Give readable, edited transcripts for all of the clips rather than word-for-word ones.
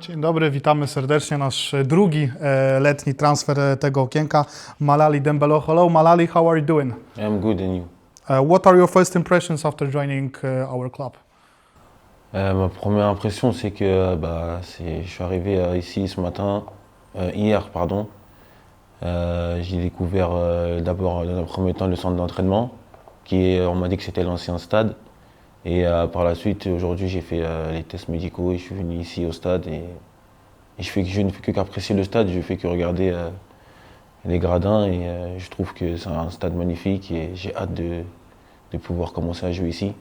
Dzień dobry, witamy serdecznie. Nasz drugi letni transfer tego okienka, Malali Dembélé. Hello Malali, how are you doing? I'm good, and you? What are your first impressions after joining our club? Ma première impression, c'est que je suis arrivé ici ce matin, hier, pardon. J'ai découvert d'abord, dans un premier temps, le centre d'entraînement, on m'a dit que c'était l'ancien stade. Et par la suite, aujourd'hui, j'ai fait les tests médicaux et je suis venu ici au stade. Et je ne fais que qu'apprécier le stade, je ne fais que regarder les gradins. Et je trouve que c'est un stade magnifique et j'ai hâte de pouvoir commencer à jouer ici.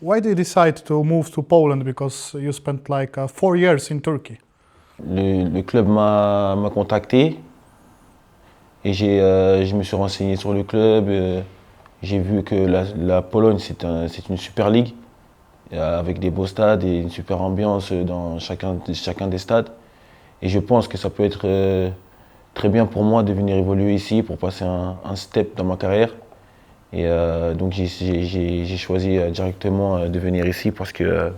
Why did you decide to move to Poland? Because you spent like 4 years in Turkey. Le club m'a contacté et je me suis renseigné sur le club. J'ai vu que la Pologne, c'est une super ligue avec des beaux stades et une super ambiance dans chacun des stades. Et je pense que ça peut être très bien pour moi de venir évoluer ici pour passer un step dans ma carrière. Et donc j'ai choisi directement de venir ici parce que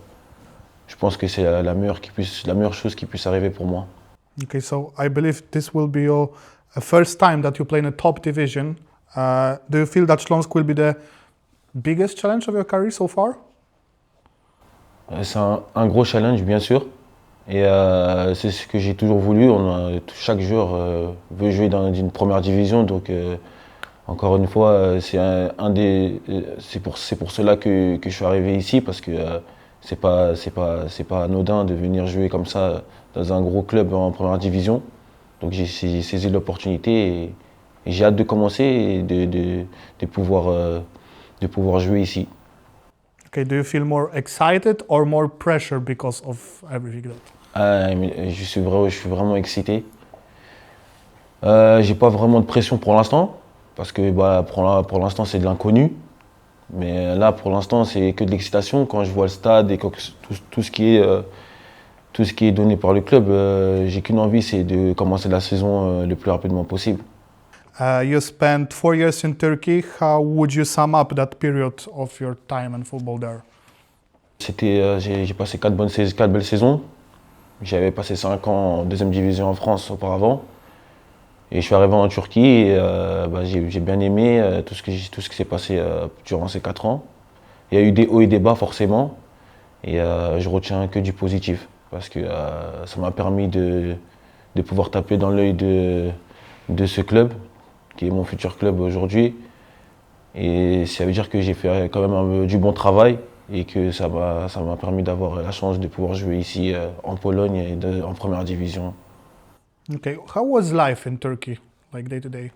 je pense que c'est la meilleure chose qui puisse arriver pour moi. Okay, so I believe this will be your first time that you play in a top division. Do you feel that Śląsk will be the biggest challenge of your career so far? C'est un gros challenge, bien sûr. Et c'est ce que j'ai toujours voulu. Chaque joueur veut jouer dans une première division. Donc, encore une fois, c'est pour cela que je suis arrivé ici. Parce que c'est pas anodin de venir jouer comme ça dans un gros club en première division. Donc, j'ai saisi l'opportunité et j'ai hâte de commencer et de pouvoir jouer ici. Okay, do you feel more excited or more pressure because of everything that? Je suis vraiment excité. J'ai pas vraiment de pression pour l'instant, parce que pour l'instant c'est de l'inconnu. Mais là pour l'instant c'est que de l'excitation quand je vois le stade et tout ce qui est donné par le club. J'ai qu'une envie, c'est de commencer la saison le plus rapidement possible. You spent 4 years in Turkey. How would you sum up that period of your time in football there? J'ai passé 4 belles saisons. J'avais passé 5 ans en deuxième division en France auparavant. Et je suis arrivé en Turquie et j'ai bien aimé tout ce qui s'est passé durant ces 4 ans. Il y a eu des hauts et des bas forcément. Et je retiens que du positif. Parce que ça m'a permis de pouvoir taper dans l'œil de ce club, qui est mon futur club aujourd'hui. Et ça veut dire que j'ai fait quand même du bon travail et que ça m'a permis d'avoir la chance de pouvoir jouer ici en Pologne et en première division. Okay, how was life in Turkey, like day to day?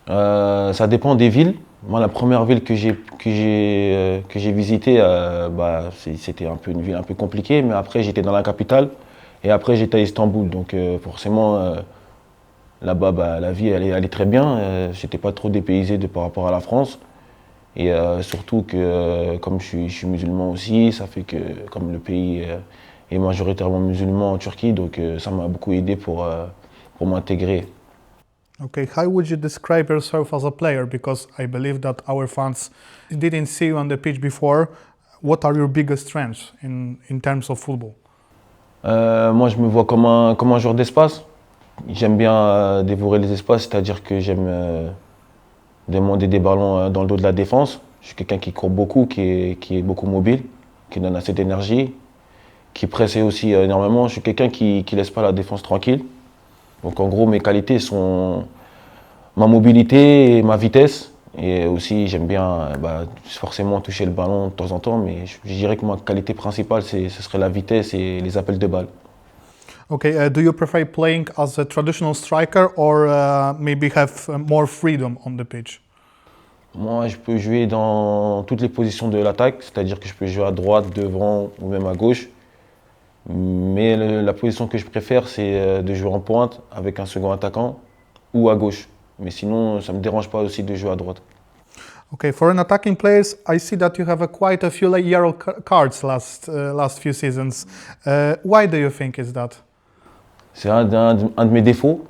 Ça dépend des villes. Moi, la première ville que j'ai visitée, c'était une ville un peu compliquée, mais après j'étais dans la capitale et après j'étais à Istanbul. Donc forcément, là-bas, la vie elle est très bien. J'étais pas trop dépaysé par rapport à la France. Et surtout que comme je suis musulman aussi, ça fait que comme le pays est majoritairement musulman en Turquie, donc ça m'a beaucoup aidé pour m'intégrer. Okay, how would you describe yourself as a player? Because I believe that our fans didn't see you on the pitch before. What are your biggest strengths in terms of football? Moi, je me vois comme un joueur d'espace. J'aime bien dévorer les espaces, c'est-à-dire que j'aime demander des ballons dans le dos de la défense. Je suis quelqu'un qui court beaucoup, qui est beaucoup mobile, qui donne assez d'énergie, qui presse aussi énormément. Je suis quelqu'un qui laisse pas la défense tranquille. Donc en gros, mes qualités sont ma mobilité et ma vitesse. Et aussi, j'aime bien forcément toucher le ballon de temps en temps, mais je dirais que ma qualité principale, ce serait la vitesse et les appels de balles. Okay, do you prefer playing as a traditional striker or maybe have more freedom on the pitch? Moi, je peux jouer dans toutes les positions de l'attaque, c'est-à-dire que je peux jouer à droite, devant ou même à gauche. Mais la position que je préfère, c'est de jouer en pointe avec un second attaquant ou à gauche. Mais sinon, ça ne me dérange pas aussi de jouer à droite. Okay, for an attacking player, I see that you have quite a few yellow cards last few seasons. Why do you think is that? C'est un de mes défauts.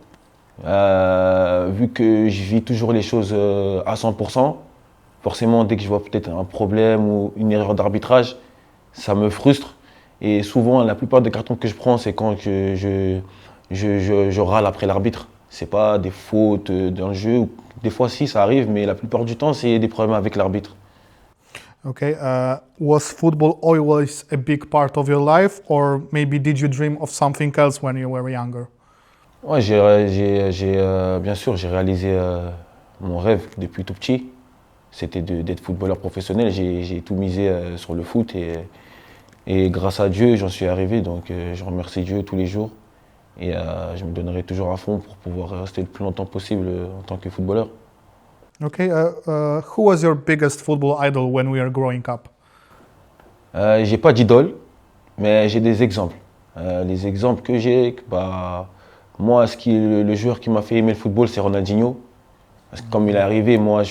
Vu que je vis toujours les choses à 100%, forcément, dès que je vois peut-être un problème ou une erreur d'arbitrage, ça me frustre. Et souvent, la plupart des cartons que je prends, c'est quand je râle après l'arbitre. C'est pas des fautes dans le jeu. Des fois, si, ça arrive, mais la plupart du temps, c'est des problèmes avec l'arbitre. Okay, was football always a big part of your life, or maybe did you dream of something else when you were younger? Ouais, bien sûr, j'ai réalisé mon rêve depuis tout petit. C'était d'être footballeur professionnel. J'ai tout misé sur le foot et grâce à Dieu, j'en suis arrivé. Donc, je remercie Dieu tous les jours et je me donnerai toujours à fond pour pouvoir rester le plus longtemps possible en tant que footballeur. Okay, who was your biggest football idol when we were growing up? J'ai pas d'idole, mais j'ai des exemples. Les exemples que j'ai, bah, moi, le joueur qui m'a fait aimer le football, c'est Ronaldinho. Parce que comme il est arrivé, moi, je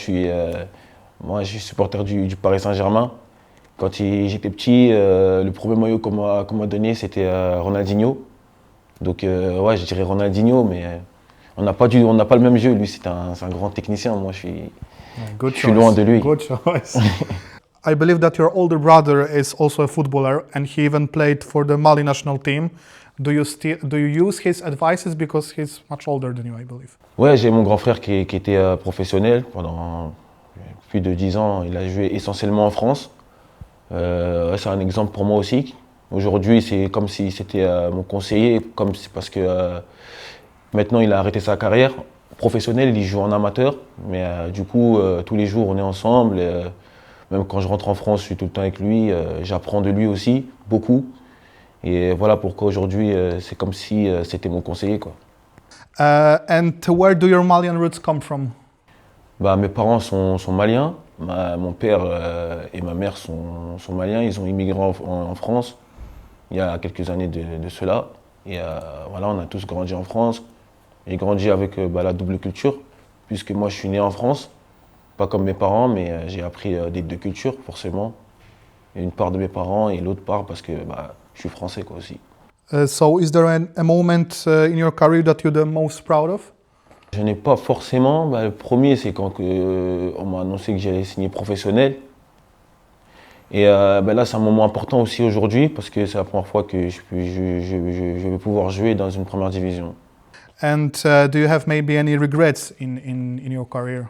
suis supporter du Paris Saint-Germain. Quand j'étais petit, le premier maillot qu'on m'a donné, c'était Ronaldinho. Donc, ouais, je dirais Ronaldinho, mais on n'a pas le même jeu. Lui, c'est un grand technicien. Moi, Good je suis loin de lui. Good choice. I believe that your older brother is also a footballer, and he even played for the Mali national team. Do you use his advices because he's much older than you, I believe? Ouais, j'ai mon grand frère qui était professionnel pendant plus de 10 ans. Il a joué essentiellement en France. Ouais, c'est un exemple pour moi aussi. Aujourd'hui, c'est comme si c'était mon conseiller, parce que maintenant il a arrêté sa carrière professionnelle, il joue en amateur, mais du coup, tous les jours on est ensemble. Même quand je rentre en France, je suis tout le temps avec lui, j'apprends de lui aussi, beaucoup. Et voilà pourquoi aujourd'hui, c'est comme si c'était mon conseiller, quoi. And where do your Malian roots come from? Bah, mes parents sont maliens, mon père et ma mère sont maliens, ils ont immigré en France il y a quelques années de cela. Et voilà, on a tous grandi en France. J'ai grandi avec bah, la double culture, puisque moi je suis né en France, pas comme mes parents, mais j'ai appris des deux cultures, forcément. Une part de mes parents et l'autre part parce que bah, je suis français quoi, aussi. So is there a moment in your career that you're the most proud of? Je n'ai pas forcément. Bah, le premier, c'est quand on m'a annoncé que j'allais signer professionnel. Et bah, là, c'est un moment important aussi aujourd'hui parce que c'est la première fois que je vais pouvoir jouer dans une première division. And do you have maybe any regrets in your career?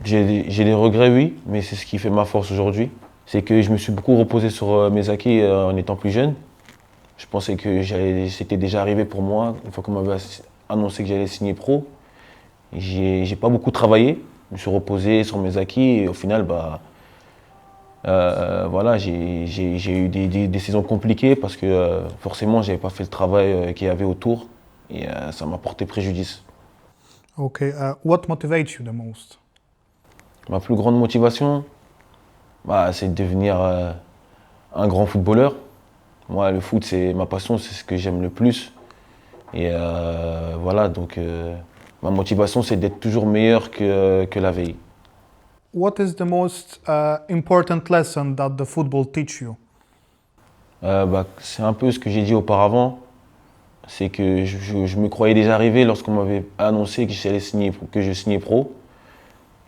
J'ai des regrets, oui, mais c'est ce qui fait ma force aujourd'hui. C'est que je me suis beaucoup reposé sur mes acquis en étant plus jeune. Je pensais que c'était déjà arrivé pour moi, une fois qu'on m'avait annoncé que j'allais signer pro. J'ai pas beaucoup travaillé, je me suis reposé sur mes acquis et au final, bah, voilà, j'ai eu des décisions compliquées parce que forcément, j'avais pas fait le travail qu'il y avait autour et ça m'a porté préjudice. Okay, what motivates you the most? Ma plus grande motivation, bah, c'est de devenir un grand footballeur. Moi, le foot, c'est ma passion, c'est ce que j'aime le plus. Et voilà, donc ma motivation, c'est d'être toujours meilleur que la veille. What is the most important lesson that the football teach you? Bah, c'est un peu ce que j'ai dit auparavant. C'est que je me croyais déjà arrivé lorsqu'on m'avait annoncé que je signais pro.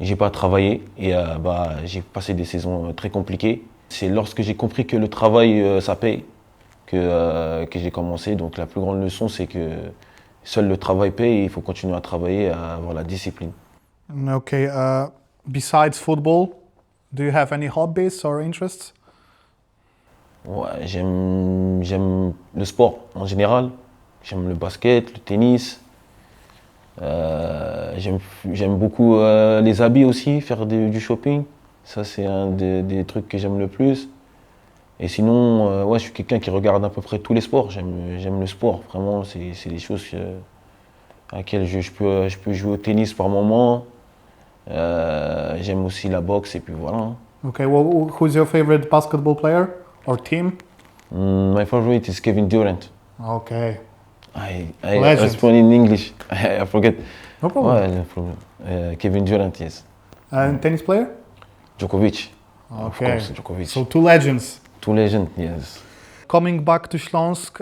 J'ai pas travaillé et bah, j'ai passé des saisons très compliquées. C'est lorsque j'ai compris que le travail, ça paye, que j'ai commencé. Donc la plus grande leçon, c'est que seul le travail paye et il faut continuer à travailler, à avoir la discipline. Okay, besides football, do you have any hobbies or interests? Ouais, j'aime le sport en général. J'aime le basket, le tennis. J'aime beaucoup les habits aussi, faire du shopping. Ça, c'est un des trucs que j'aime le plus. Et sinon, ouais, je suis quelqu'un qui regarde à peu près tous les sports. J'aime le sport, vraiment. C'est des choses à laquelle je peux jouer au tennis par moment. J'aime aussi la boxe et puis voilà. Okay, well, who's your favorite basketball player or team? My favorite is Kevin Durant. Okay, I Legend. spoke in English. I forget. no problem. Ouais, no problem. Kevin Durant, yes. And tennis player? Djokovic. Of Okay, course, Djokovic. so two legends. Two legends, yes. Coming back to Śląsk,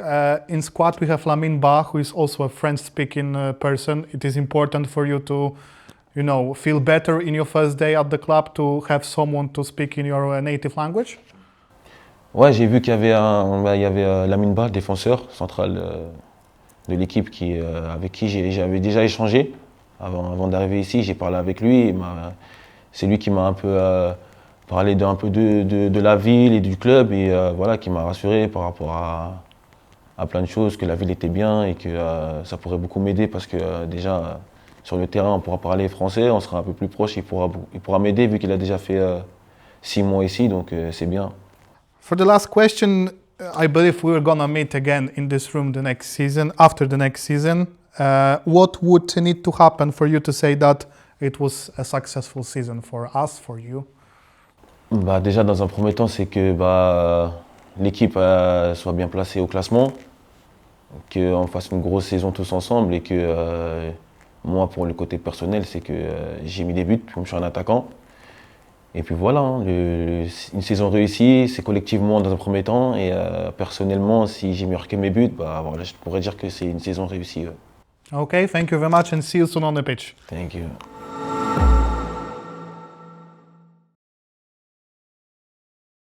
in squad we have Lamin Ba, who is also a French-speaking person. It is important for you to, feel better in your first day at the club to have someone to speak in your native language? Ouais, j'ai vu qu'il y avait, Lamine Ba, le défenseur central de l'équipe avec qui j'avais déjà échangé avant d'arriver ici. J'ai parlé avec lui. C'est lui qui m'a un peu parlé un peu de la ville et du club et voilà, qui m'a rassuré par rapport à plein de choses, que la ville était bien et que ça pourrait beaucoup m'aider parce que déjà sur le terrain on pourra parler français, on sera un peu plus proche, il pourra m'aider vu qu'il a déjà fait 6 mois ici, donc c'est bien. For the last question, I believe we're gonna meet again in this room the next season, after the next season. What would need to happen for you to say that it was a successful season for us, for you? Bah, déjà dans un premier temps, c'est que l'équipe soit bien placée au classement, qu'on fasse une grosse saison tous ensemble et que moi, pour le côté personnel, c'est que j'ai mis des buts, comme je suis un attaquant. Et puis voilà, hein, une saison réussie, c'est collectivement dans un premier temps. Et personnellement, si j'ai marqué mes buts, voilà, je pourrais dire que c'est une saison réussie. Okay, thank you very much and see you soon on the pitch. Thank you.